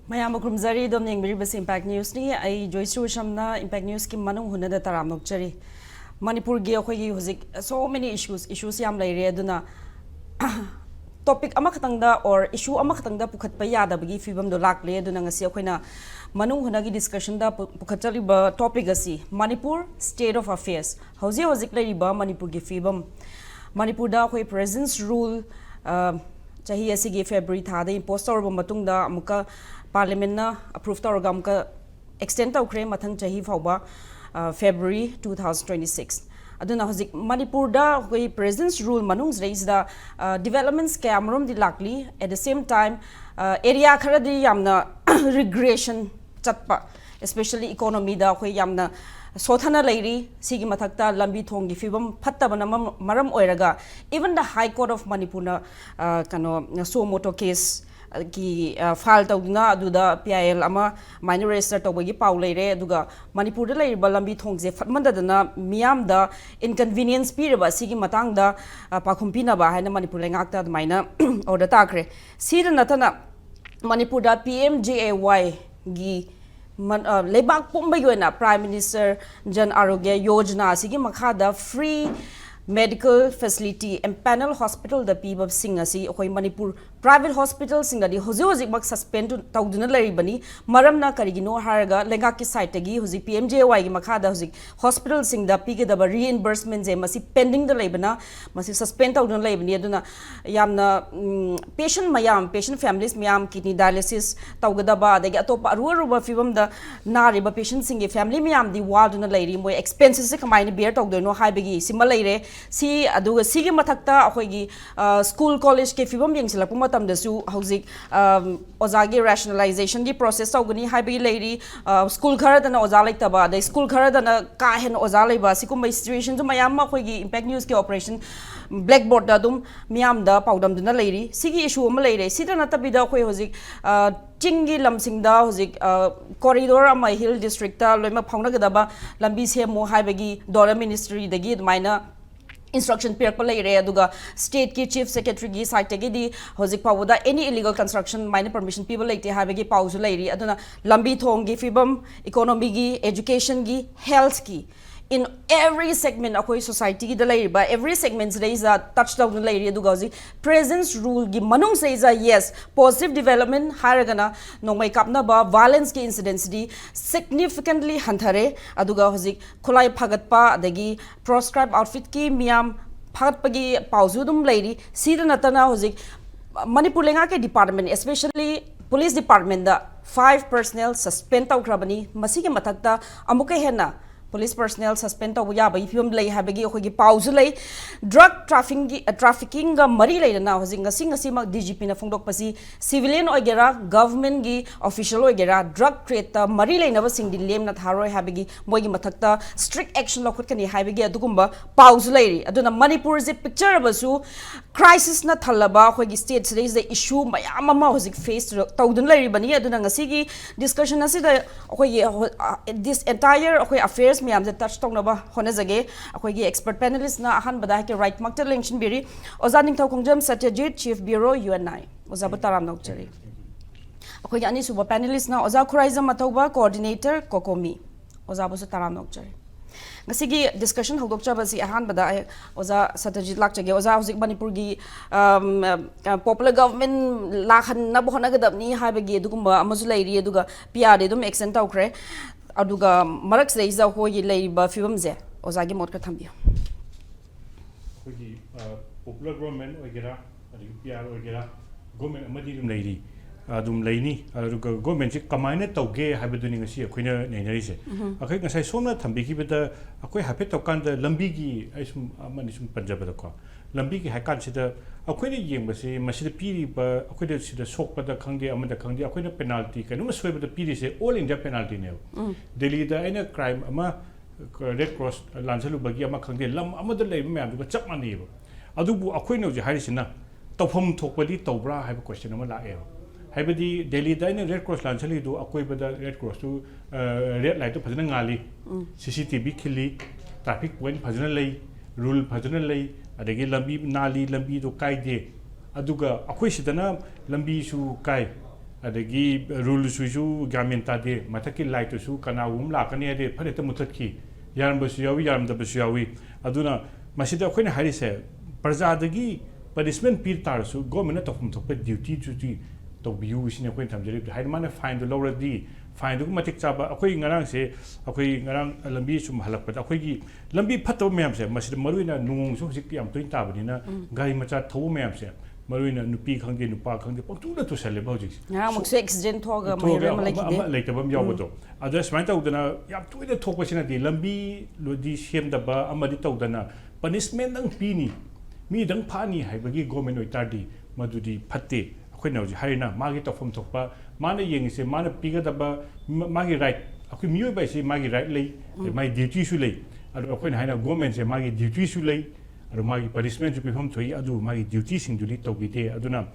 Mayam Krumzari dom ning biri Impact News ni ai Joyshree Usham na Impact News ki Manung Hutna da taram nokchari Manipur ge khoi hozik so many issues yam laire aduna topic ama khatang da or issue ama khatang da pukhat pa yada bagi fibam do lakle aduna ngasi khoina Manung Hutna gi discussion da pukhatari ba topic asi Manipur state of affairs hozi hozik lai ba Manipur gi fibam Manipur da khoi presence rule chahi asi gi February tha da impose tor ba matung da amuka Parliament na approve tawraga amka extend tawkre mathang chahi fawba February 2026 aduna hozik Manipur da hoi presence rule manungs reis da developments camrum di lakli at the same time area khara di yamna regression chatpa especially economy da hoi yamna sothana lairi sigi mathakta lambi thongi fibam phattabana maram oiraga even the High Court of Manipur na kano so moto case ki file tawduna aduda PIL ama minor register tawbagi paw leire aduga Manipur da leiriba lambi thongje fatmandadana miyamda inconvenience piraba sigi matangda pakhumpina ba haina Manipur lengakta maina order takre sida natana Manipur da PMJAY gi lebak pumba yoina Prime Minister Jan Arogya Yojana sigi makhada free medical facility and panel hospital da pibab singasi hoi Manipur private hospital singadi hozi hozi mak suspend tawduna laribani maramna karigino haraga lenga ki site gi hozi PMJY gi makhada hozi hospital singda pige da reimbursement je masi pending da laibana masi suspend tawduna laibani aduna yamna patient families mayam kidney dialysis tawgada ba da gi atop aruba fibam da nariba patient singi family mayam di waduna lairi moi expenses se kamaini bear tawdono haibagi sima laire si aduga sigi mathakta akhoi school college ke fibam yengsilak matam dasu hauzik ozagi rationalization gi process tawgani haibagi lairi school khara dana oza laitaba the school khara dana ka hen oza laiba sikum situation ju mayam ma khoi gi Impact News ke operation blackboard da dum miyam da pawdam duna lairi sigi issue ma laire sida natabi da khoi hauzik chingi lamsing da hauzik corridor ama hill district ta loima phawna gadaba lambi semo haibagi dollar ministry dagi maina instruction pair pa laire aduga state ki chief secretary gi site gi di hozik pawda any illegal construction minor permission people laite habegi pawzu lairi aduna lambi thong gi fibam economy gi education gi health gi in every segment akoi society gi dalai ba every segment there is a touchdown lairi aduga hozik presence rule gi manung say is a yes positive development haragana no mai kapna ba violence ki incidents di significantly hanthare aduga hozik khulai phagat pa adagi proscribed outfit ki miyam phagat pagi pawzu dum lairi sida natana hozik Manipur lenga ke department especially police department da 5 personnel suspend tawkrabani masigi mathakta amuka hena police personnel suspend to ya bai film lei habagi khogi pause lei drug trafficking ga mari lei na hojinga singasi mak DGP na phongdok pasi civilian oigera government gi official oigera drug trade ta mari lei na basing di lem na tharoi habagi moigi mathakta strict action lokhot kani habagi adugumba pause lei aduna Manipur je picture basu crisis na thalaba khogi state series the issue mayam ma hozik face tawdun lei bani aduna ngasi gi discussion asida khogi this entire khoi affairs miyam je touch tong naba hona jage akhoi gi expert panelist na ahan bada ke right makta election biri oza Ningthoukhongjam Satyajeet chief bureau UNI oza bataram nokchari akhoi ani suba panelist na oza Khuraijam Athouba coordinator COCOMI oza bu taram nokchari ngasi gi discussion hodok cha basi ahan bada oza Satyajeet lak jage oza hozik Manipur gi popular government lakhan na bo hona gadab ni habagi dugumba amazu lairi aduga PR dum extend tawkre aduga marak sei za hoi leiba film je ozagi mot ka thambiyo khoi popular government oigera adu PR oigera government amadi dum leiri adum leini aduga government ji kamaina tawge habadu ni ngasi khoina neinari se akai ngasai somna thambi ki beta akoi hape tokan da lambi gi aisum amani sum punjab da ko lambi gi hakan sida akwai ne yeng base masida piri ba akwai da sida sokpa da khangde amada khangde akwai na penalty kanuma soiba da piri se all india penalty ne Delhi da ina crime ama red cross lansalu bagi ama khangde lam amada lei ma yam du chap mani ba adubu akwai ne je harisina tawpham thokpadi tawbra haiba question ama la e haibadi Delhi da ina red cross lansali du akwai ba da red cross tu red light tu phajana ngali CCTV khili traffic point phajana lei rule phajana lei adagi lambi nali lambi do kai de aduga akhoi sidana lambi su kai adagi rule suju gamin tade mataki light su kana lakani ade phare ta mutatki yaram basu yawi yaram da basu yawi aduna masida akhoi na hari se praja dagi punishment pir tar su government tofum thokpa duty to to biu sine akhoi thamjari hai mana fine do lawradi fine du matik chaba akhoi ngarang se akhoi ngarang lambi sum halakpa akhoi gi lambi phato myam se masida maruina nung su sik yam toin tabani na gari macha tho myam se maruina nupi khangde nupa khangde pangtu na to sale ba hojik nga mok se accident thoga mayre malaki de leitabam yawdo adra smai tawdana yam tuida thokpa sina de lambi lodi sem da ba amadi tawdana punishment ang pini mi dang phani haibagi government oitardi madudi phatte akhoi na harina magi tofum thokpa mana yengise mana pigadaba magi right akhoi mioi bai se magi right lei mai duty su lei adu akhoi na haina government se magi duty su lei adu magi punishment ju pifam thoi adu magi duty sing duli tobite aduna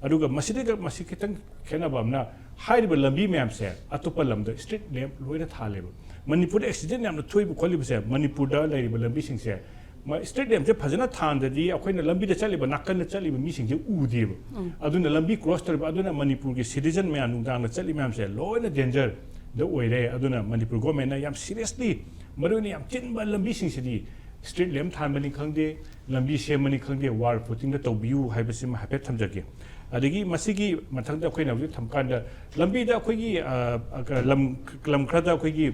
aduga masida masikitang khena bamna hairiba lambi myam se atopa lamda street name loina thaleba manipur accident yamna thoi bu kholi se manipur da lairiba lambi sing se street name se phajana thandadi akhoi na lambi da chaliba nakkan na chaliba mi sing je udeba aduna lambi cross tarba aduna manipur ge citizen myam nungdang na chali myam se loina danger da oire aduna manipur government na yam seriously maruni yam chinba lambi sing se street lem thanbani khangde lambi semani khangde war footing da tobiu haibasim hapet thamjage adigi masigi mathang da khoina wi thamkan da lambi da khoi gi lam khada khoi gi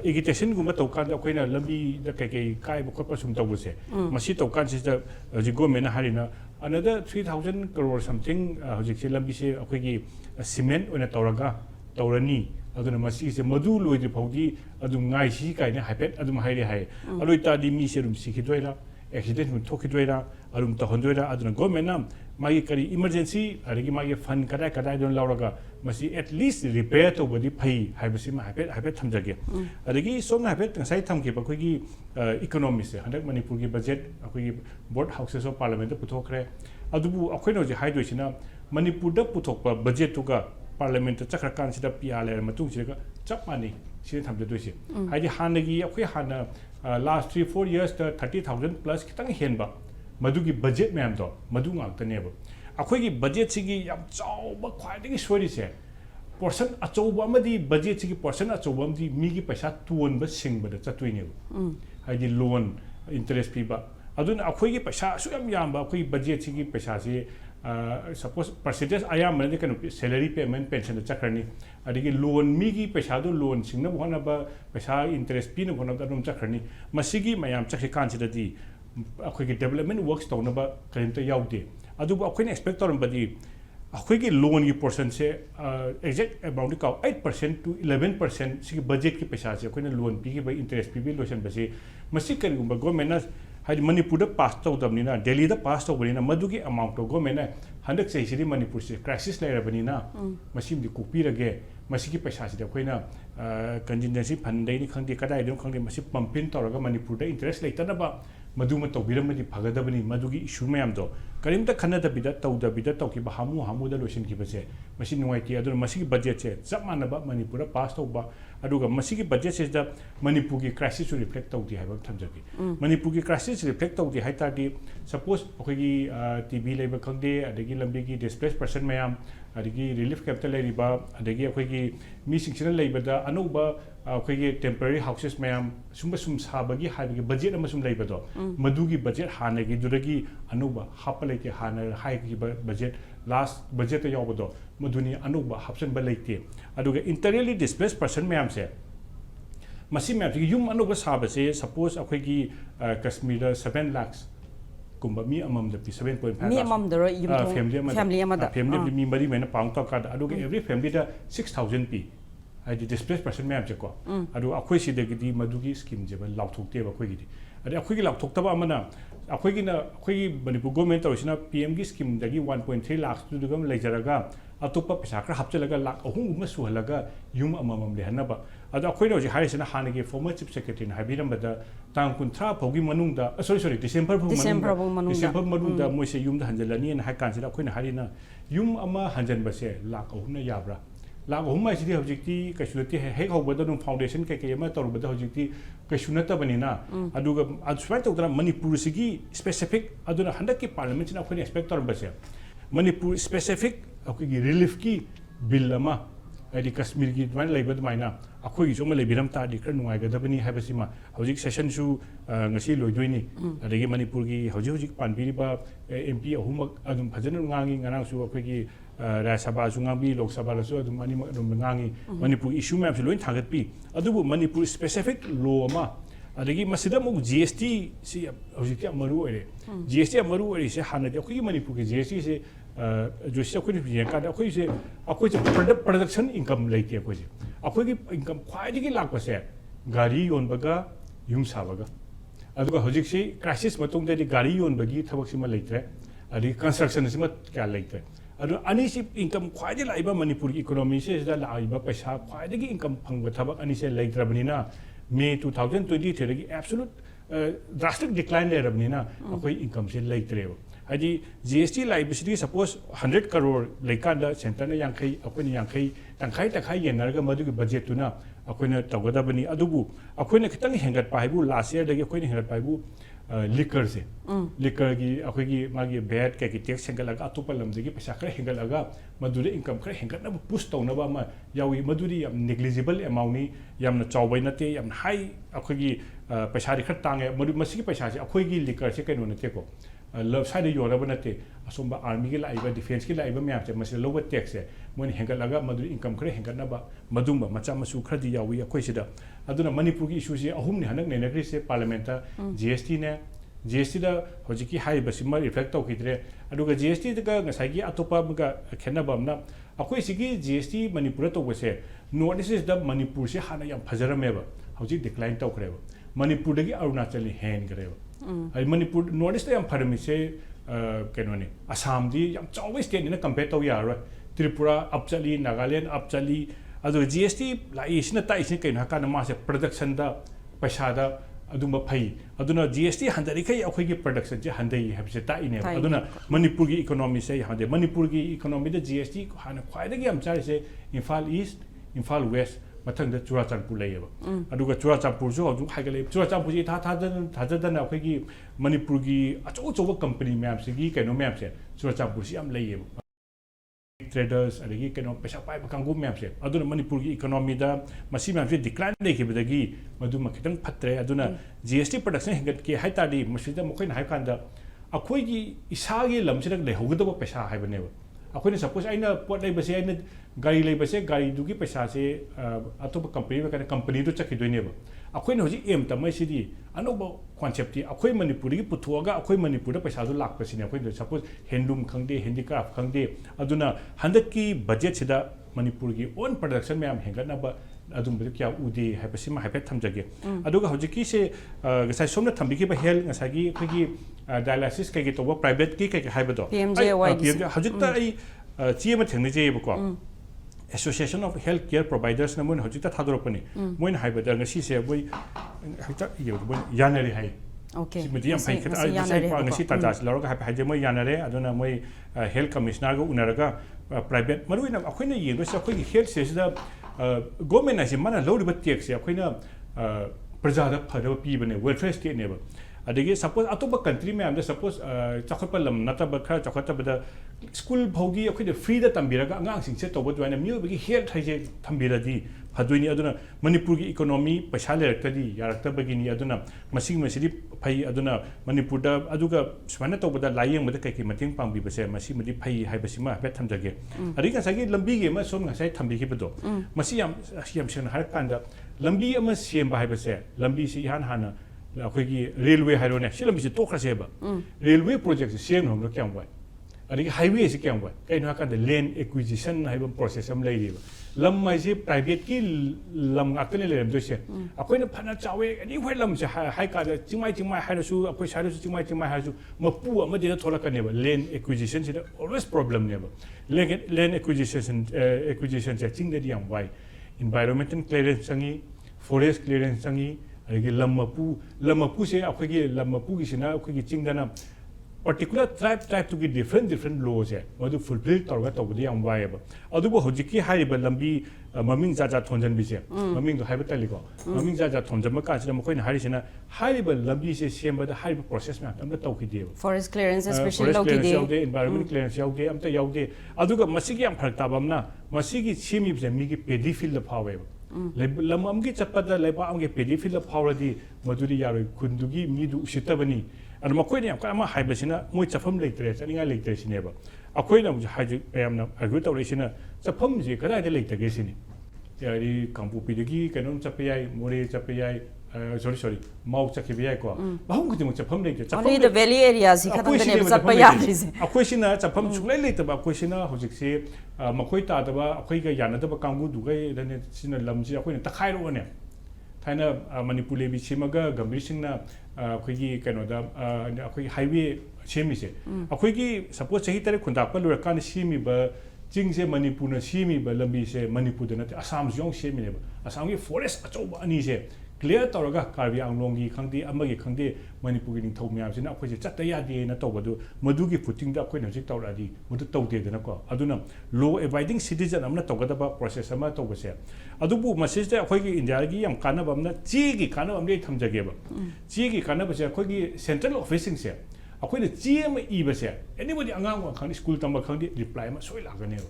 agitation guma tawkan da khoina lambi da kai kai bu khotpa sum tawbuse masi tawkan si da ji government harina another 3000 crore something hojik se lambi se khoi gi cement ona tawraga tawrani aduna masi se madu loidi phodi adum ngai si kai ne hapet adum hairi hai aloi ta di mi serum sikhidoira accident mu thokhidoira arum ta hondoira aduna government na magi kari emergency arigi magi fund kada don lauraga masi at least repair to body phai haibasi ma hapet thamjage arigi som hapet sai thamki ba khoi economy se handak manipur gi budget akhoi board houses of parliament puthokre adubu akhoi no je haidoi sina manipur da puthokpa budget to ga parliament chakra kan sida pr le matung sida chap mani sida thamje doise haidi hanagi akhoi hana last 3-4 years ta 30000 plus kitang henba madugi budget ma'am do madu ngak ta neba akhoi gi budget sigi yam chauba khwaidagi sori se portion achauba amadi budget sigi portion achauba amdi mi gi paisa tuon ba singba da chatui ne haidi loan interest piba aduna akhoi gi paisa su yam ba akhoi budget sigi paisa se suppose percentage ayam mane kan salary payment pension da chakrani adigi loan mi gi paisa do loan singna bhona ba paisa interest pi na bhona da rum chakrani masigi mayam chakhi kan sida di akhoi gi development works to na ba kain ta yaude adu akhoi ne expect toram badi akhoi gi loan gi portion se exact amount ka 8% to 11% sigi budget ki paisa se akhoi ne loan pi gi ba interest pi bi lotion ba se masi kan gum ba government na hari manipur da pass to damni na delhi da pass to bani na madugi amount to government na handak sei siri manipur se crisis lai rabani na masim di kupi rage masiki paisa si da koina contingency fund dai ni khangdi kadai dum khangdi masi pumpin to raga manipur da interest lai ta na ba maduma to biram di phagada bani madugi issue mayam do karim ta khana da bida to ki ba hamu da lotion ki base masi nuai ti adur masiki budget se zamana ba manipur pass to ba aduga masiki budget se da manipur ki crisis to reflect to di haiba thamjaki manipur ki crisis reflect to di haita di suppose akhoi tv leiba khangde adagi lambi ki displaced person mayam adagi relief capital leiba adagi akhoi mi singchina leiba da anuba akhoi temporary houses mayam sum sabagi haibagi budget amasum leiba do madugi budget hanagi duragi anuba hapaleke hana haigi budget last budget yaw do maduni anuba hapsan ba leite aduga internally displaced person mayam se masi mayam yum anuba sabase suppose akhoi gi kashmir 7 lakhs kumba mi amam da pi 7.5 mi amam da yum family amada family mi mari mena pang to ka aduga every family da 6000 pi adi displaced person mayam je ko adu akhoi si de gi madugi scheme je ba lauthok te ba khoi gi adi akhoi gi lauthok ta ba amana akhoi gi na akhoi gi manipur government tawsina pm gi scheme dagi 1.3 lakhs tu dugam leijaraga atopa pesa kra hapchalaga lakh ahum ma suhalaga yum amamam le hanaba adu akhoi no ji haisina hanagi former chief secretary na habiram bada tang kunthra phogi manung da sorry december manung da moise yum da hanjalani na hakan sida akhoi na harina yum ama hanjan base lakh ahum na yabra lakh ahum ma sidi hojikti kasulati he hobada no foundation ke ma torubada hojikti kasunata banina aduga adsuai tawdra manipur sigi specific aduna handak ki parliament na akhoi expect tor base manipur specific akhoi relief ki bill ama adi Kashmir gi dwan leiba dmaina akhoi gi soma leibiram ta di kra nungai gadabani habasima hojik session su ngasi loidoini adagi Manipur gi hojik panbiri ba MP ahumak adum phajana ngangi nganang su akhoi gi Rajya Sabha su ngangi Lok Sabha su adum mani adum ngangi Manipur issue map su loin thagat pi adubu Manipur specific law ama adagi masida mo GST si hojik amaru ore GST amaru ore se hanadi akhoi gi Manipur gi GST se Joyshree akhoi ni biyan ka akhoi se production income leite akhoi se akhoi gi income khwai gi lakpa se gari yon baga yum sabaga aduga hojik si crisis matong de gari yon bagi thabak sima leite adi construction sima kya leite adu ani si income khwai di laiba Manipur economy se da laiba paisa khwai gi income phangba thabak ani se leitra banina May 2023 gi absolute drastic decline le rabnina akhoi income se leitre adi GST liability suppose 100 crore leikanda center na yankai akhoi yankai tangkhai yenarga madu gi budget tuna akhoi tawgada bani adubu akhoi khitang hengat paibu last year dagi akhoi hengat paibu liquor se liquor gi akhoi gi magi bad ka ki tax hengalaga atopa lamdagi paisa khare hengalaga madure income khare hengat na push tawna ba ma yawi maduri yam negligible amount ni yamna chawbai nate yam high akhoi gi paisa ri khar tange madu masigi paisa se akhoi gi liquor se kaino nate ko love side yo raba nate asomba army gi laiba defense gi laiba myam se masih lower tax se mon hengalaga maduri income khare hengat na ba madumba macha masu khradi yawi akhoi sida aduna Manipur gi issue se ahum ni hanak nenagri se parliament ta GST ne GST da hojiki hai basima reflect tau khidre aduga GST da ngasai gi atopa ga khenna bamna akhoi sigi GST Manipur to bose notices da Manipur se hana yam phajarame ba hojik decline tau khreba Manipur da gi Arunachal hen greba ai Manipur notice da yam pharmi se kenone Assam di yam chawai state ni na compare tau ya ro Tripura upchali Nagaland upchali adu GST la isna ta isna kaina kana ma se production da paisa da aduma phai aduna GST handari kai akhoi gi production je handai habse ta ine aduna Manipur gi economy se hande Manipur gi economy da GST hana khwai da gi am chari se Imphal East Imphal West mathang da Churachandpur layeba aduga Churachandpur jo adu haigale Churachandpur ji tha da na akhoi gi Manipur gi acho company map se gi kaino map se Churachandpur si am layeba traders adagi keno paisa pai bakanggu map se aduna Manipur gi economy da masi map se decline de ki bedagi madu makitang phatre aduna GST production hengat ki haita di masida mokoi na haikan da akhoi gi isa gi lamsida le hogda paisa haibane akhoi ne suppose aina pot lai base aina gari lai base gari du gi paisa se atop company ka company du chaki doine ba akhoi ne hoji aim ta mai sidi anoba concept ti akhoi Manipur gi puthuaga akhoi Manipur da paisa du lak pasine akhoi suppose handloom khangde handicraft khangde aduna handak ki budget sida Manipur gi own production me am hengat na ba adum bi kya udi haipasima haipet thamjage aduga hojiki se gasai somna thambi ki ba hel ngasai gi akhoi gi dialysis kai gi to private ki kai haiba do PMJ hojikta ai chi ma thengni je ba ko Association of Healthcare Providers na mon hojita thadoropani moin haiba da ngasi se boy hita yo boy yanari hai okay medium pai khata sai pa ngasi ta jas laro ga ha je moi yanare aduna moi health commissioner ga unaraga private maruina akhoi na yeng se akhoi health se da government na se mana lo ri tax se akhoi na praja da phada pi bane welfare state ne ba adagi suppose atoba country me amda suppose chakhapa lam nata ba kha chakhata ba school bhogi akhoi de free da tambiraga angang sing se tobo dwaina miyo bi health haije thambira di phaduni aduna Manipur gi economy paisa le rakadi yarakta bagi ni aduna masing masidi phai aduna Manipur da aduga swana tobo da layeng ma da kai ki mating pangbi base masi madi phai hai basima bet thamjage adiga sagi lambi ge ma som ngasai thambi ki bedo masi yam sen har kanda lambi ama sem ba hai base lambi si han hana akhoi gi railway hairone silam bi to khase ba railway project sem hom lo kyam wai adigi highway se kyam wai kai no ka the land acquisition haiba process am lai ri lam mai se private ki lam akne le do se akhoi na phana chawe ani hoi lam se hai ka chingmai hai su akhoi sa su chingmai hai su mapu ama de thola ka ne ba land acquisition se always problem ne ba land acquisition se ching de yam wai environmental clearance sangi forest clearance sangi lammapu se akhoi gi lammapu gi sina akhoi gi chingdana particular tribe to get different laws madu fulfill torga tawdi am waiba adubu hojiki haiba lambi maming jaja thonjan bise maming do haiba taliko maming jaja thonjam ka sina mokoi na harisina haiba lambi se semba da haiba process ma amda tawki de forest clearance especially loki de environment clearance yaude amta yaude aduga masigi am phak tabamna masigi semi bise mi gi pedi fill the power lam amgi chapada leba amgi pedi fill the power di maduri yaroi kundugi midu usitabani and Makoy am Kama Hibasina, which a fum later, and I later in ever. A queen of Hajam, a good oration, the Pumzi, can I later guess in it? The Campu Pidigi, Canon Chapai, More Chapai, sorry, Mau Chakiviaco. How could you pum later? Only the valley areas, he can't have a question, a pump later about question, who's say, Makoy Tadaba, a Quaker Yanataba Kangu, Duga, then it's in a Lamji, a queen, Takairo on it. Taina Manipuri Bichimaga, Gambishina, Quigi Canada, Quig Highway Chemise. A Quigi, suppose a hitter conduct, but can see me, but Jingse Manipuna see me, but Lambise, Manipur, Assam's young Shemi, Assam forest, Anise, clear Toraga, Carvi, Longi, Kandi, Amagi, Kandi, Manipur told me I was in a question, Chatayadi and a Tobado, Madugi putting the Queen of Zictoradi, with the Tote than a call. Aduna, law abiding citizen, I'm not talking about process, I'm not talking about. Adubu, my sister, Quigi in Jagi, I'm kind of not Chigi, kind of late Hamjagaba. Chigi, kind of a Quigi central officing here. A quite a GM Eva here. Anybody around County School Tamba County reply, so laganero.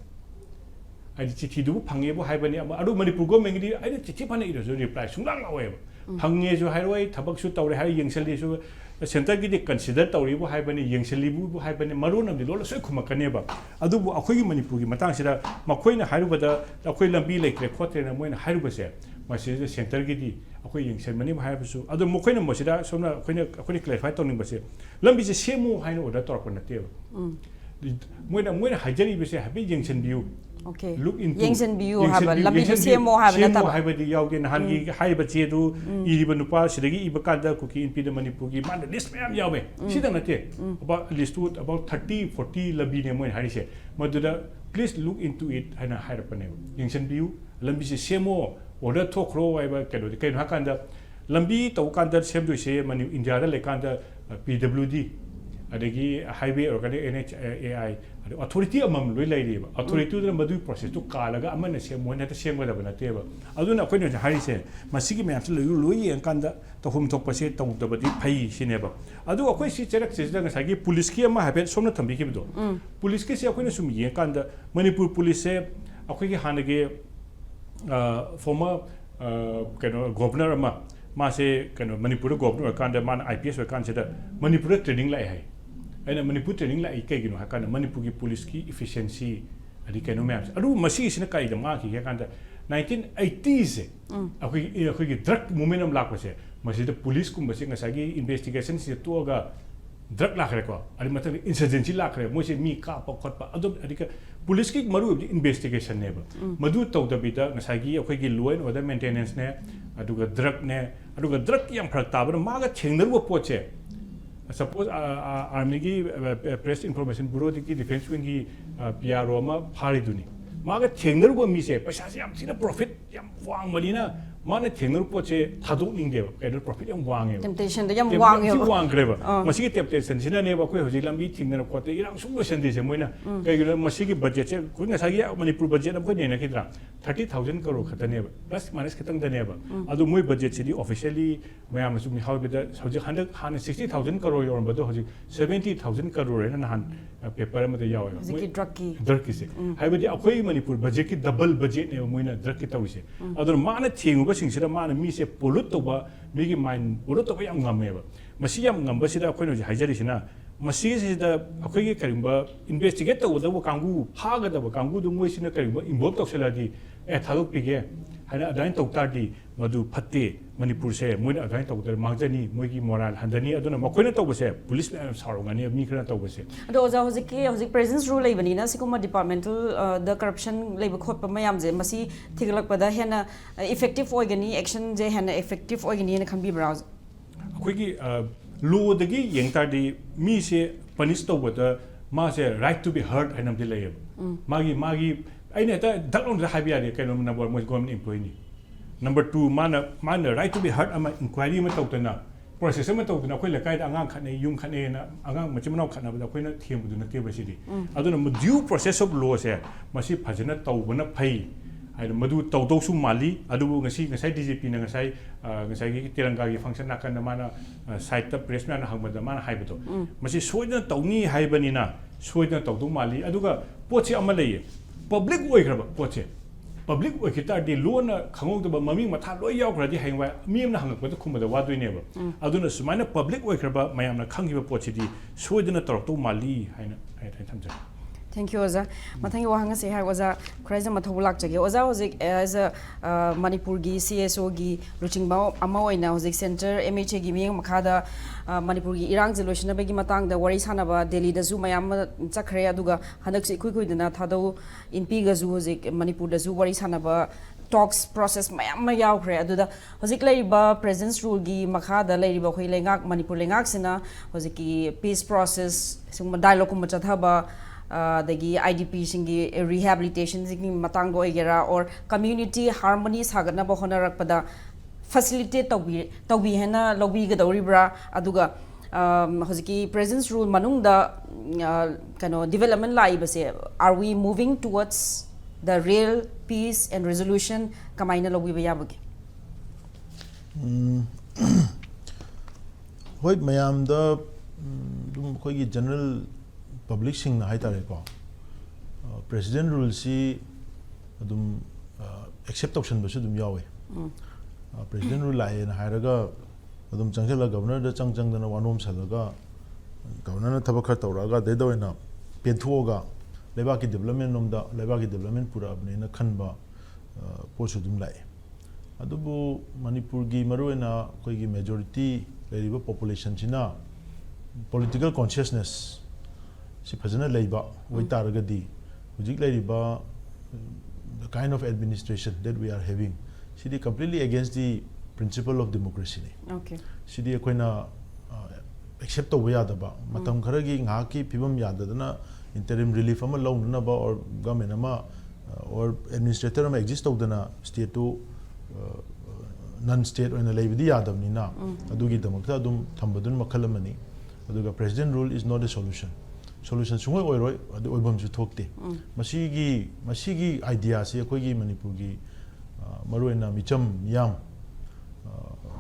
I did do Pangebo Hibani, I do Manipur Goming, I did Chipanese reply, Sungang away. Pangezo Highway, Tabaksu Tower, High Young Salisu, the center get considered Toribu Hibani, Young Salibu Hibani, Maroon of the Lola Sukumakaneba. Adubu Akui Manipuri, Matansida, Makoina Hibada, Aquila be like the quarter and when Hibasa, my sister center giddy, Akui Young Selmani Hibasu, other Mokina Mosida, so not a clarify Tony Basse. Lambi is a shame Hino or the talk on the table. When Hajari was a happy Young view. Okay. Look into Yangsen Biu have a Lambi CMO have the Yogan Hangi, Haibachedu, Ibanupa, Shigi, Ibakada, Cookie, in Peter Manipugi, man, this man Yawe. She done about at least about 30-40 Labinium when Harisha. Madura, please look into it and a higher panel. Yangsen Biu, Lambi CMO, or the talk row, I can Hakanda, Lambi, Tokanda, Sem to say, Manu Injara, Lekanda, PWD. Adagi highway or NHAI authority among relay authority to the Madu process to Kalaga Amana same one at the same weather on a table. I don't know when Harry said, Masiki may absolutely Louis and Kanda to whom talk was it, Tom Dabadi pay she never. I do a question check as I give police here my habit, some not to be given. Police case I couldn't assume Kanda Manipur police say a quick Hanage former governor Mase Manipur governor Kanda man IPS or consider Manipur trading like and a Manipur training like Kagino Hakana Manipuri police key efficiency at the Kano maps. I do Masi is in a kind of market here 1980s. A quick drug momentum lack was here. Masi the police kumbasing Sagi investigations to Toga drug lack record. I matter insurgency lack Mosi me cap or cotpa adopt Adika police kick Maru investigation neighbor. Madu told the bita Masagi a quick loan or the maintenance ne. I do a drug ne. I do a drug young Prataber Maga Chamber Poche. Suppose Army Press Information Bureau the Defense Wing Pia Roma Pariduni. Margaret Tanger will me say, Pasasiam seen a profit, Wang Marina, Mana Tanger Poche, Tadu India, and a profit and Wang. Temptation, the young Wang Graver. Masiki temptation, Sina never quit Zilam meeting and a quarter, young Susan this and winner. Masiki budget, couldn't say Manipur budget of Kidra, 30,000 crore Kataneva, plus Manaskatan the never. Although my budget city officially, where I'm assuming how with the 160,000 crore or 70,000 crore and a hand paper with the Yawa. Drucky. I would acquaint Manipur budget double budget never win a drucky towse. Other mana ting was in Mana me say Polutoba, making mine Polutoba young Gameva. Masiam Gambasida Queen of Hajarishina. Masis is the Akway Karimba investigator with the Wakangu, Haga the Wakangu, the Motion Karimba, involved of Saladi, at Halopige, and a dine talk tardy, Madu Pate, Manipur say, Muna dine talk the Magdani, Mugi Moral, Handani, I don't know, Makwena was a policeman of Sarong, and Mikra was it. Those are the presence rule, even in a Sikoma departmental, the corruption labor corp Mayamze, Masi, Tigalak Pada Hena, effective organi, action, they had effective organi and can be browsed. Quickie, Lu the gay young tardy, me say, Panisto with the Mase right to be heard and of delay. Maggie, I net that on the Habia kind of number was going employee. Number two, man, right to be heard. I'm inquiry methodana. process ama tawduna akhoi lakai da angang khane yum khane na angang machimano khana ba akhoi na thembu na te ba sidi aduna due process of law se masi phajana tawbana phai ai madu tawdo su mali adu ngasi ngasai DGP na ngasai gi tiranga gi function na kan mana site ta press na hangba da mana haibato masi soidna tawni haibani na soidna tawdo mali aduga pochi ama leye public oigraba pochi public oikita lona khangok mami matha loi yaukhradi haingwa miem na hangakpa khumada wadoi neba aduna sumaina public oikraba mayamna khanghiba pochidi soidana torto mali haina thamja. Thank you, Oza. Mathangi wahanga se hai Oza Khuraijam Athouba lakjage. Oza hozik as a Manipur gi CSO gi luchingba ama oina hozik center MHA gi miyeng makhada Manipur gi irang solution bagi matang da wari sanaba Delhi da zu mayam chakre aduga hanak se kui dana thado MP ga zu hozik Manipur da zu wari sanaba talks process mayam ma yaukre aduda hozik leiba presence rule gi makhada leiba khoi lengak Manipur lengak sina hozik ki peace process sung dialogue kum chathaba the IDP singi rehabilitation singi matango igera or community harmony sagana bohona rakpada facilitate tawbi hena lobby ga dawribra aduga hoziki presence rule manung da kano development lai base are we moving towards the real peace and resolution kamaina lobby ba yabage hoi mayam da dum khoi general public sing na haitare ko president rule si adum accept option basu dum yawe president rule lai na hairaga adum changela governor da changjang dana wanom salaga governor na thabakha tawraga de doina penthuoga leba ki development nomda leba ki development pura abne na khanba posu dum lai adubu manipur gi maruena koi gi majority leriba population china political consciousness si phajana leiba wai taragadi hujik leiba the kind of administration that we are having si completely against the principle of democracy ne okay si koina accept to ya da ba matam kharagi nga ki phibam ya da na interim relief ama law na ba or government ama or administrator ama exist to na state to non state oina leibidi ya da ni na adugi damakta dum thambadun makhalamani aduga president rule is not a solution sungoi oiroi adu oibam ju thokte masigi idea se koi gi manipur gi maruena micham yam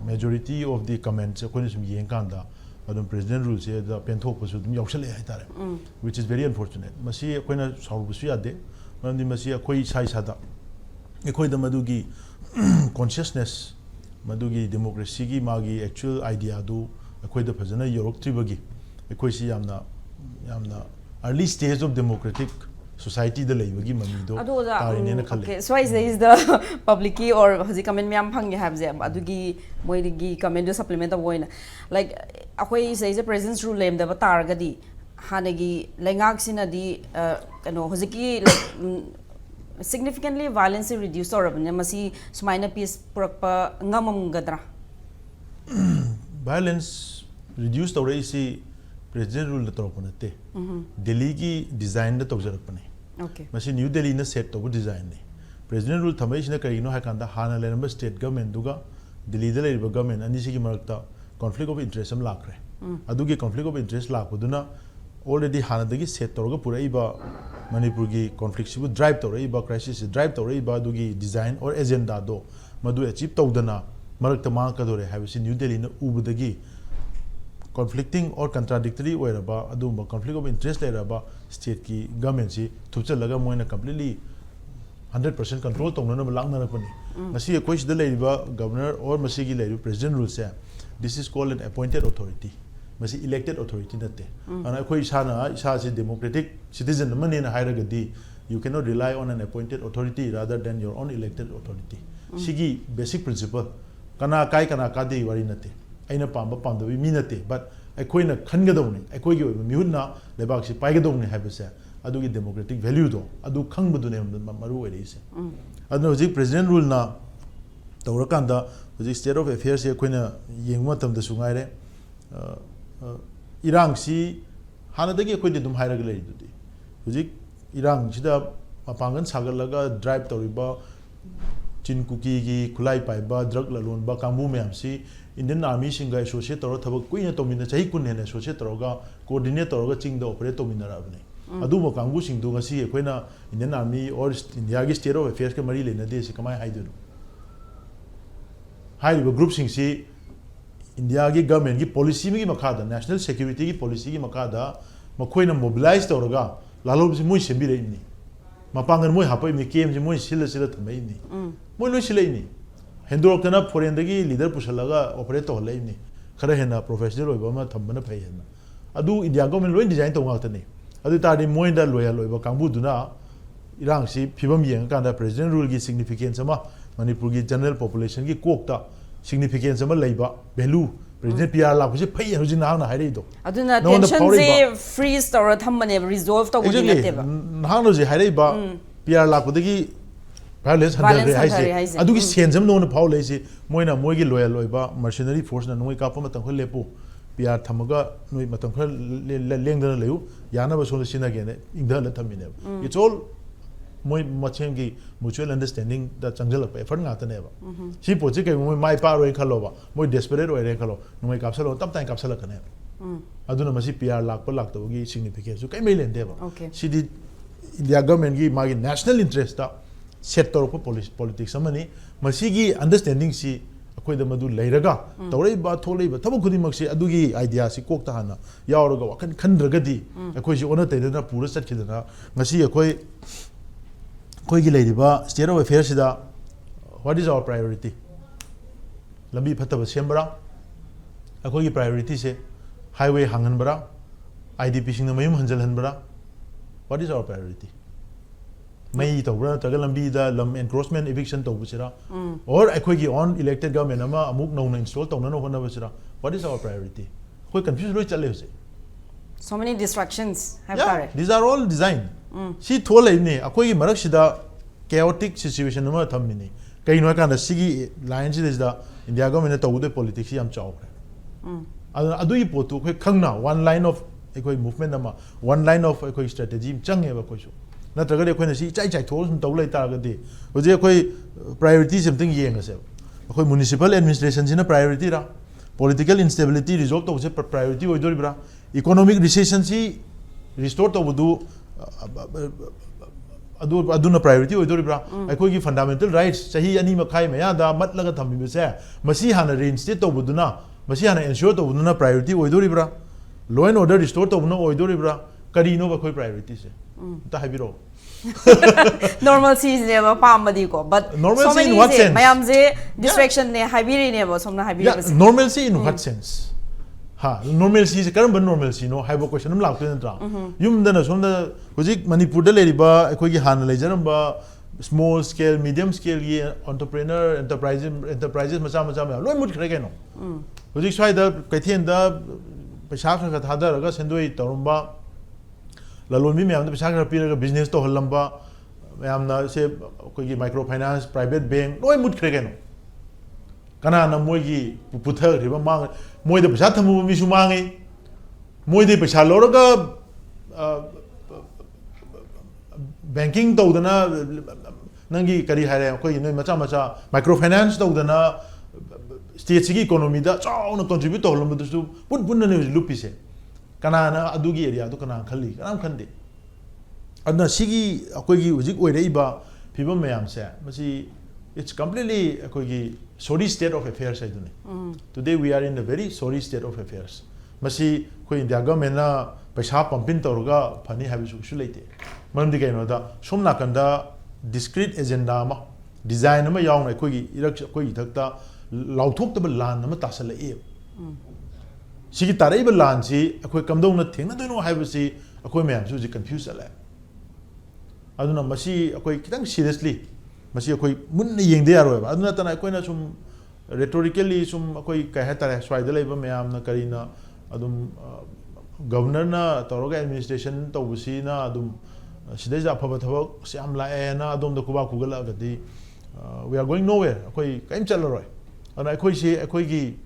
majority of the comments koi sum yeng kanda adum president rule se da penthok pasu dum yaushale haitare which is very unfortunate masi koina sauru su yade mamdi masi koi sai sada ekoi da madugi consciousness madugi democracy gi magi actual idea du ekoi da phajana yorok tribagi ekoi si yamna early stage of democratic society the leibagi mamido tarine na khale okay so is the public or hozi comment me am phang have je adugi moidigi comment do supplement of voina like akoi say the presence rule lem da targadi hanagi lengak sinadi kano hoziki significantly violence reduced or masi sumaina peace purakpa ngamam gadra violence reduced or is president rule the toropanate Delhi ki design the tawjarakpane okay masi New Delhi na set to design ne president rule thamai sina karino hakanda hana lemba state government duga Delhi da leriba government ani sigi marakta conflict of interest am lakre adugi conflict of interest lakuduna already hana dagi set toroga puraiba manipur gi conflict sibu drive toraiba crisis drive toraiba adugi design or agenda do madu achieve tawdana marakta ma kadore habisi New Delhi na ubudagi conflicting or contradictory oiraba adumba conflict of interest leraba state ki government si thupchalaga moina completely 100% control tongna ba langna rakpani masi ekoi sida leiba governor or masi gi leiru president rule se this is called an appointed authority masi elected authority nate ana ekoi isa si democratic citizen mane na hairagadi you cannot rely on an appointed authority rather than your own elected authority sigi basic principle kana kai kana kadi wari nate aina pamba pamda bi minate but akoina khangadawni akoigi oiba mihunna lebak si paigadawni habase adugi democratic value do adu khangbadu ne maru oirise adu hoji president rule na tawrakanda hoji state of affairs ye koina yengma tamda sungaire irang si hanadagi koi dum hairaga lei dudi hoji irang sida mapangan sagalaga drive tawriba chin cookie gi khulai pai ba drug lalon ba kambu myam si Indian Army singa associate tor thabak kuina tomina chahi kun hena associate toroga coordinator ga chingda operate tomina rabne adu mo kambu sing du ngasi ekoina Indian Army or India gi state of affairs ke mari lena de si kamai haidu haidu group sing si India gi government gi policy mi makada national security gi policy gi makada makoina mobilize toroga lalo si moi sembi re ni mapangan moi hapai mi kem ji moi sila thamai ni moi lo sila ni Hendrok tana foreign dagi leader pusalaga operate to lai ni khara hena professional oiba ma thambana phai hena adu India government loin design to ngak tani adu ta di moi da loyal oiba kangbu duna irang si phibam yeng kan da president rule gi significance ama Manipur gi general population gi kokta significance ama leiba value president PR la kusi phai hoji na na hairi do aduna tension je freeze tor thammane resolve to gudi nate ba na no je hairi ba PR la kudagi violence handle haise adu gi senjam no na phau leisi moina moigi loyal oiba mercenary force na noi ka pa matang khol lepo PR thamaga noi matang khol lengdana leyu yana ba so sina ge ne ingda la thamine it's all moi machem gi mutual understanding da changjal pa effort nga ta ne ba si po chi ke moi mai pa roi khalo ba moi desperate roi re khalo noi kapsalo tam time kapsala ka ne aduna masi PR lak pa lak to gi significance su kai mai len de ba si di India government gi magi national interest ta set toro politics amani masigi understanding si akoi da madu leiraga tawrei ba tholei ba thabu khudi mak si adugi idea si kok ta hana yauraga wakan khandragadi akoi si ona taidana pura chatkidana ngasi akoi koi gi leiriba state of affairs da what is our priority lambi phataba sembra akoi gi priority se highway hangan bara IDP sing na mayum hanjal han bara what is our priority May to run Tagalambi the Lam encroachment eviction to Busira or Equigi on elected government Amuk no install to none of Navasira. What is our priority? Who confuse Rich. So many distractions have these are all designed. She told me Akogi Marashida chaotic situation no Tamini. Kainoka and the Sigi lines is the India government of the politics am chow. Adu Potu Kangna, one line of Equi movement, one line of Equi strategy, Chang Evakosho. नत्रगदे अखोइना सी चाइ चाइ थोस तौ लै तारगदे होजे अखोइ priority something येंगसे अखोइ म्युनिसिपल एडमिनिस्ट्रेशन सिना प्रायोरिटी रा पॉलिटिकल इंस्टेबिलिटी रिजॉल्व तौसे प्रायोरिटी ओइदोरिब्रा इकोनॉमिक रिसेशन सी रिस्टोर तौबदु अदुना प्रायोरिटी ओइदोरिब्रा अखोइगी फंडामेंटल राइट्स सही अनि मखाइ मयादा मतलगा थम्बिबसे मसी हाना रेइंस्टेट तौबदुना मसी हाना एन्श्योर तौबदुना प्रायोरिटी ओइदोरिब्रा लॉ एंड ऑर्डर रिस्टोर तौबना ओइदोरिब्रा करिनो बखोइ प्रायोरिटी से Normalcy is never palmadi ko, but normalcy in what sense? Mayamze distraction ne habiri never somna habiri. Normalcy in what sense? Ha, normalcy is karam ban normalcy no haibo question nam lakte na. Yum dana somna hojik Manipur da leriba ekoi gi han lejaram ba small scale, medium scale gi entrepreneur enterprises macha ma loi mut khre kai no. Hojik swai da kaithien da paisa kha thada raga sendoi torumba lalonbi me amna pisa piraga business to hollamba amna se koi microfinance private bank loi mut khre no kana na moi gi puthar riba mang moi de pisa thamu mi su mangi moi de pisa loraga banking to dana nangi kari hare koi noi macha microfinance to dana state sigi economy da chauna contribute to hollamba du pun na ne lupi se Kanana adugi area to Kana Kali, Kanam Kandi. Adna Sigi Akogi Uzik Ureiba, people may am say, it's completely a sorry state of affairs. Today we are in a very sorry state of affairs. Masi Queen Diagamena, Pasha Pampin Torga, Pani have usulate. Mandikanoda, Somnakanda, discrete agenda, design of a young Akogi, Irak Takta, Lautokable land, Namatasala E. Sigi tarayba lan si akoi kamdong na thing na doino haiba si akoi mayam su ji confuse ala aduna masi akoi kitang seriously masi akoi mun na yengde yaro ba aduna tana akoi na sum rhetorically sum akoi kai ha tare swai da leiba mayam na karina adum governor na toroga administration to busi na adum sidai ja phaba thawak siam la e na adum da kuba kugala gadi we are going nowhere akoi kaim chalaroi ana akoi si akoi gi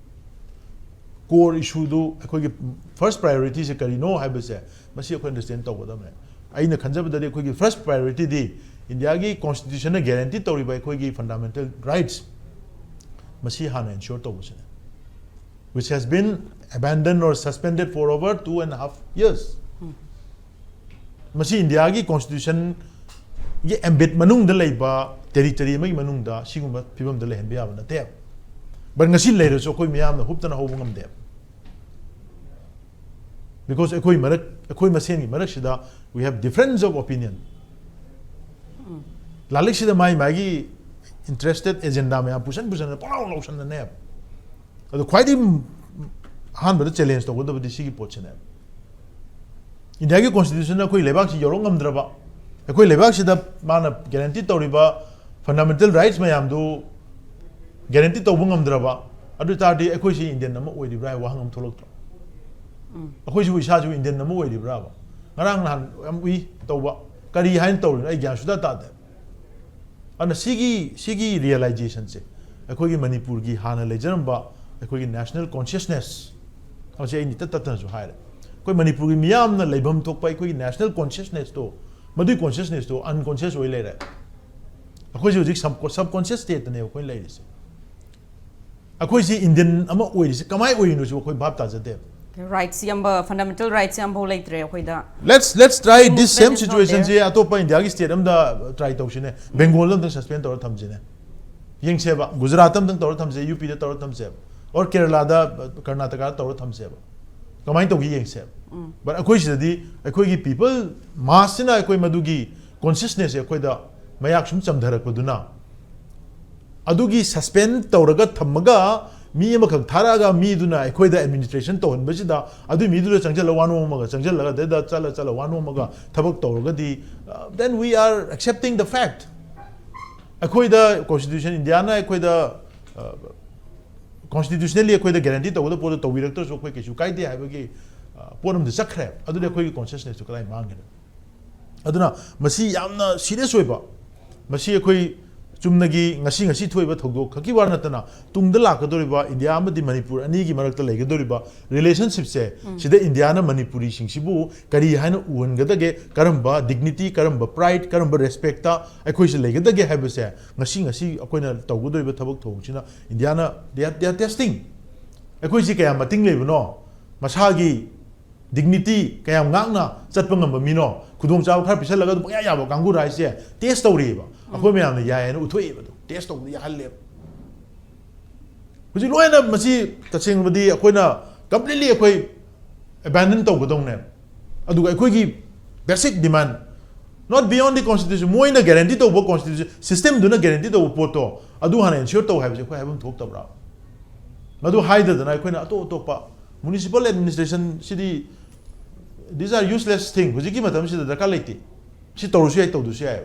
core issue do first priority se kari no hai base masi ko understand to bodam hai aina khanjab da de ko first priority di India ki constitution na guarantee tori by koi ki fundamental rights masi hana ensure to busine, which has been abandoned or suspended for over 2.5 years. Masi India ki constitution ye embed manung da leiba territory mai manung da sigumba phibam da lehen biya na te, but ngasi leiro so koi miyam na hupta na hobungam de, because ekoi masen ki marak sida we have difference of opinion. Lalik sida mai interested agenda me pusan palaw lotion na ne, ado quite han bada challenge to goda badi sigi pochene. India ki constitution na koi lebak si yorong ngam draba, ekoi lebak sida mana guarantee toriba fundamental rights mayam do guarantee to bungam draba, adu tardi ekoi si Indian nama oi di bra wa hangam tholok tro, ekoi si isa ju Indian nama oi di bra ba, ngarang nan am wi to ba kari hain to ai gyan suda ta de. And sigi realization se ekoi ki Manipur ki hana lejaramba ekoi ki national consciousness how say ni tatan so haire koi Manipur ki miyam na leibam thok pai koi national consciousness to madu consciousness to unconscious oi le ra ekoi ji subconscious state ne koi le ri se ekoi si Indian ama oi ri se kamai oi no so koi bhab ta jate rights yamba fundamental rights yamba leitre khoi da. Let's try this same situation je atopa India ki state amda try to shine Bengal lam suspend tor tham jine yeng se ba Gujarat am tor tham je UP da tor tham se or Kerala da Karnataka tor tham se ba kamai to gi yeng se but akoi sidadi akoi gi people mass na akoi madugi consciousness akoi da mayak sum chamdharak paduna adugi suspend toraga thamaga mi amakak tharaga mi duna ekoi da administration to honba sida adu mi dula changjal wanu maga changjal laga da chala wanu maga thabak toraga di then we are accepting the fact ekoi da constitution India na ekoi da constitutionally ekoi da guarantee to da podo to director so koi ke su kai de ha bagi ponam de sakre adu de ekoi consciousness to kai mangena aduna masi yamna serious oiba masi ekoi chumnagi ngasi thoiba thogdo khaki war natana tungda lakadoriba India amadi Manipur ani gi marakta legadoriba relationship se sida India na Manipuri singsibu kari haina uangadage karamba dignity karamba pride karamba respect ta akoi se legadage habese ngasi akoina tawgodoriba thabak thogchina India na they are testing akoi si kaya mating lebno masagi dignity kaya ngakna chatpangam mino khudong chaw khar pisal laga bya ya ba kangu rai se test tawriba akoi me amna ya na uthoi ba test tawdi ya halle huji loina masi tacheng badi akoi na completely akoi abandon tawgodong ne adu akoi gi basic demand not beyond the constitution moina guarantee to constitution system duna guarantee to poto adu hana ensure to have akoi habum thok tabra madu haida dana akoi na to pa municipal administration city these are useless thing huji ki matam sida daka leiti si torusi ai todusi ai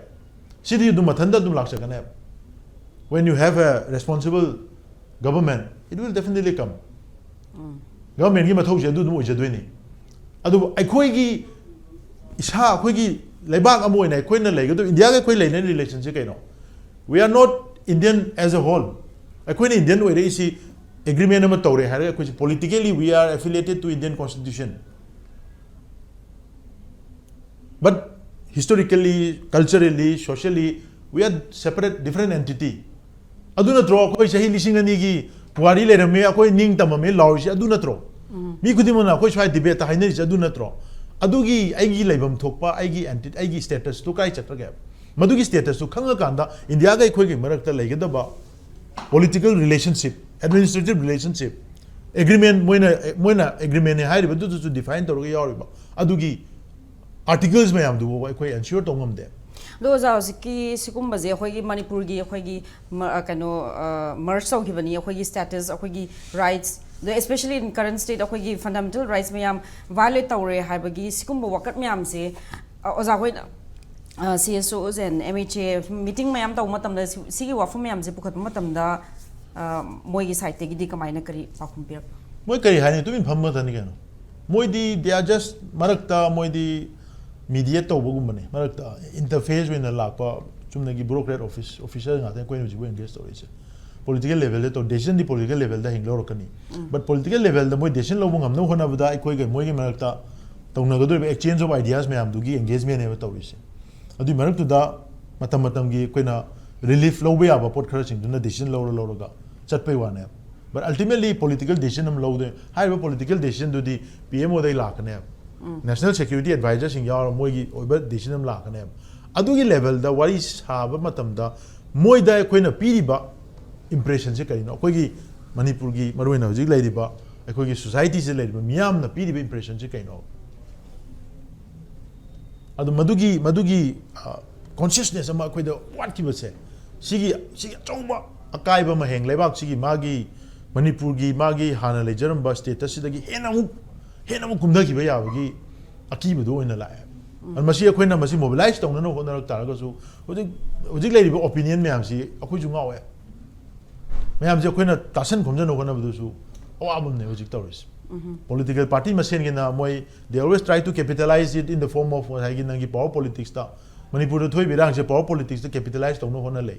city du mathanda dum laksa kana when you have a responsible government it will definitely come government ki mathau je du dum oje doini adu aikoi gi isa akoi gi leibak amoi nai koi na leigado India ga koi leina relationship kaino we are not Indian as a whole akoi ni Indian oi re isi agreement ama tore hare akoi politically we are affiliated to Indian constitution but historically culturally socially we are separate different entity aduna tro koi sahi lising ani gi wari le rame akoi ning tamame lawsi aduna tro mi khudimona koi swai debate ta hainari aduna tro adugi aigi leibam thokpa aigi entity aigi status to kai chatraga madugi status to khanga kanda India ga khoi gi marakta leigedaba political relationship administrative relationship agreement moina agreement ne hairi badu to define to yoriba adugi articles mayam du koi ensure to ngam de those are ki sikum baje khoi gi Manipur gi khoi gi kano merge so gi bani khoi gi status khoi gi rights especially in current state khoi gi fundamental rights mayam violate tawre haibagi sikum wakat mayam se oza khoi CSOs and MHA meeting mayam taw matam da sigi wafum mayam je pukhat matam da moi gi site gi di kamaina kari pakhum pir moi kari hani tumin phamma thani kano moi di they are just marakta moi di mediate to bogum bane marakta interface with the lakpa chumna gi bureaucrat officer nga ta koi no jibo engage story se political level to decision di political level da hinglo rokani but political level da moi decision lo bungam no hona bada koi ga moi gi marakta tawna ga do exchange of ideas me am du gi engagement ne to ri se adu marak tu da matam matam gi koina relief lobe ya ba pot khara sing duna decision lo ga chat pe wane but ultimately political decision am lo de hai ba political decision do di PMO dai la kane national security advisor sing ya moi gi oiba decision am la kane adu gi level da wari sa ba matam da moi da koina piri ba impression se kai no koi gi manipur gi maruina hojik lai di ba koi gi society se lai di ba miyam na piri ba impression se kai no adu madugi consciousness ama koi da what ki ba se sigi chauba akai ba ma heng lebak sigi magi manipur gi magi hana le jaram ba status da gi henamu kumda ki ba ya gi aki ba do ina la an masi akoi na masi mobilize tong na no ko na ta ga su hojik lai di ba opinion me am si akoi ju ngawe me am je akoi na tasan khomja no ko na bu su awabum ne hojik tawris political party masen gi na moi they always try to capitalize it in the form of what gi nangi power politics ta manipur thoi birang se power politics to capitalize tong no hona le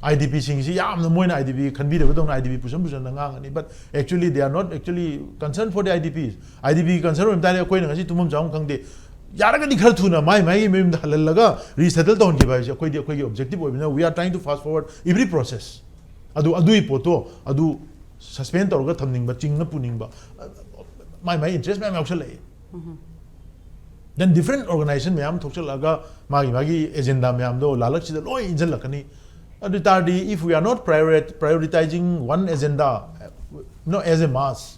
IDP sing si yam na moi na IDP khanbi de dong IDP pusam ngang ani but actually they are not actually concerned for the IDP concern with that koi na si tumum jang khang de yara ga dikhar thuna mai mem da halal laga resettle ton ki bai koi gi objective oi we are trying to fast forward every process adu i poto adu suspend tor ga thamning ba ching na puning ba mai interest mai option le then different organization ma'am थोचल लगा मागी agenda ma'am दो लालच से लोई इंजन लकनी अदितारदी if we are not prioritizing one agenda as a mass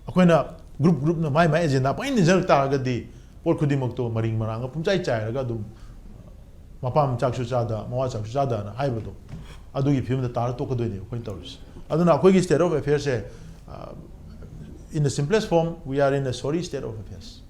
अकोइना group ना माई agenda पाइन इंजन तारगदी पोल खुदी मक्तो मरिंग मरांग पुंचाई चाय लगा दुम मपाम चाक्षु चादा मवा चाक्षु चादा ना हाई बतो अदुगी फिल्म द तार तो कदोई ने coin तौरस अदुना अकोइगी state of affairs in the simplest form we are in a sorry state of affairs